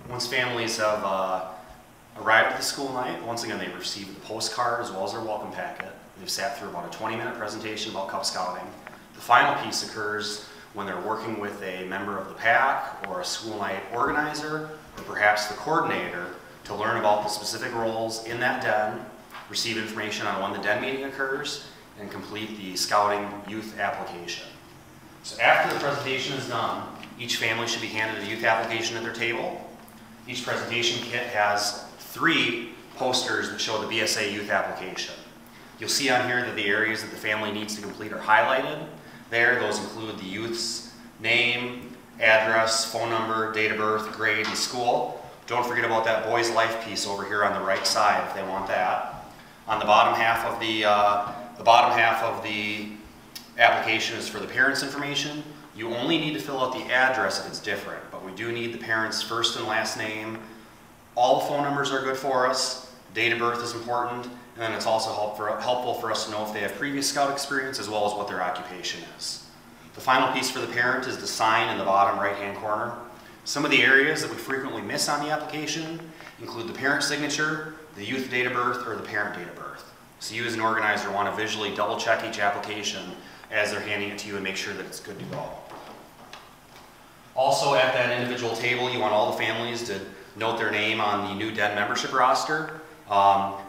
Once families have arrived at the school night, once again they've received the postcard as well as their welcome packet. They've sat through about a 20-minute presentation about Cub Scouting. The final piece occurs when they're working with a member of the pack or a school night organizer or perhaps the coordinator to learn about the specific roles in that den, receive information on when the den meeting occurs, and complete the Scouting Youth application. So after the presentation is done, each family should be handed a youth application at their table. Each presentation kit has 3 posters that show the BSA youth application. You'll see on here that the areas that the family needs to complete are highlighted there. Those include the youth's name, address, phone number, date of birth, grade, and school. Don't forget about that boy's life piece over here on the right side if they want that. On the bottom half of the application is for the parents' information. You only need to fill out the address if it's different, but we do need the parents' first and last name. All the phone numbers are good for us. Date of birth is important, and then it's also helpful for us to know if they have previous Scout experience as well as what their occupation is. The final piece for the parent is the sign in the bottom right-hand corner. Some of the areas that we frequently miss on the application include the parent signature, the youth date of birth, or the parent date of birth. So you as an organizer want to visually double-check each application as they're handing it to you and make sure that it's good to go. Also at that individual table, you want all the families to note their name on the new den membership roster.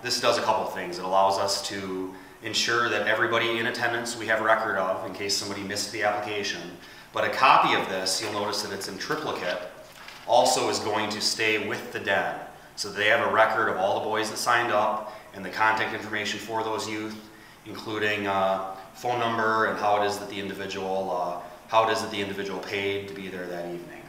This does a couple of things. It allows us to ensure that everybody in attendance we have record of in case somebody missed the application. But a copy of this, you'll notice that it's in triplicate, also is going to stay with the den. So they have a record of all the boys that signed up and the contact information for those youth, including phone number and how it is that the individual paid to be there that evening.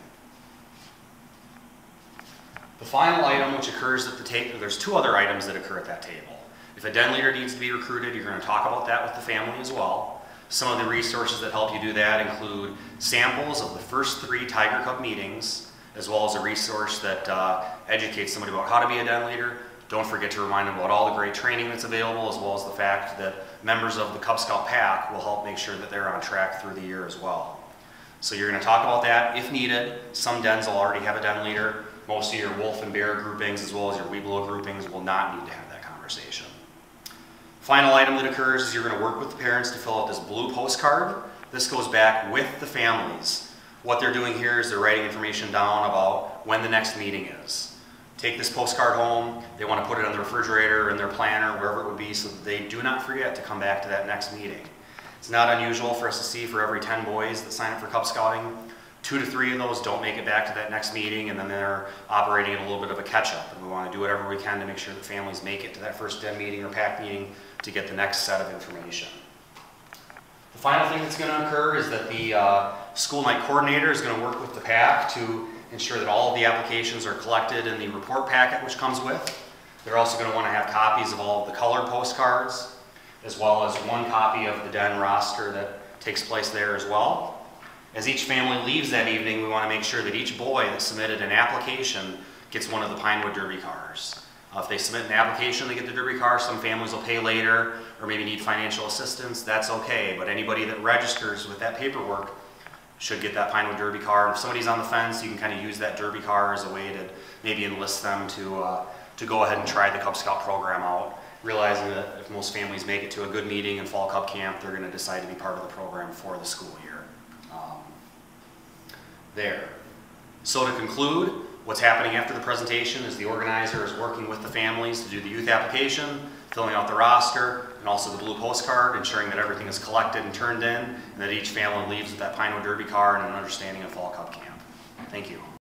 The final item which occurs at the table, there's 2 other items that occur at that table. If a den leader needs to be recruited, you're going to talk about that with the family as well. Some of the resources that help you do that include samples of the first 3 Tiger Cub meetings, as well as a resource that educates somebody about how to be a den leader. Don't forget to remind them about all the great training that's available, as well as the fact that members of the Cub Scout pack will help make sure that they're on track through the year as well. So you're going to talk about that if needed. Some dens will already have a den leader. Most of your wolf and bear groupings, as well as your Webelos groupings, will not need to have that conversation. Final item that occurs is you're going to work with the parents to fill out this blue postcard. This goes back with the families. What they're doing here is they're writing information down about when the next meeting is. Take this postcard home. They want to put it on the refrigerator, in their planner, wherever it would be, so that they do not forget to come back to that next meeting. It's not unusual for us to see for every 10 boys that sign up for Cub Scouting, 2 to 3 of those don't make it back to that next meeting, and then they're operating at a little bit of a catch-up. And we want to do whatever we can to make sure that families make it to that first den meeting or pack meeting to get the next set of information. The final thing that's going to occur is that the school night coordinator is going to work with the pack to ensure that all of the applications are collected in the report packet which comes with. They're also going to want to have copies of all of the colored postcards, as well as 1 copy of the den roster that takes place there as well. As each family leaves that evening, we want to make sure that each boy that submitted an application gets one of the Pinewood Derby cars. If they submit an application, they get the Derby car. Some families will pay later or maybe need financial assistance. That's okay, but anybody that registers with that paperwork should get that Pinewood Derby car. And if somebody's on the fence, you can kind of use that Derby car as a way to maybe enlist them to go ahead and try the Cub Scout program out, realizing that if most families make it to a good meeting and fall Cub Camp, they're going to decide to be part of the program for the school year. So to conclude, what's happening after the presentation is the organizer is working with the families to do the youth application, filling out the roster, and also the blue postcard, ensuring that everything is collected and turned in, and that each family leaves with that Pinewood Derby car and an understanding of fall Cub Camp. Thank you.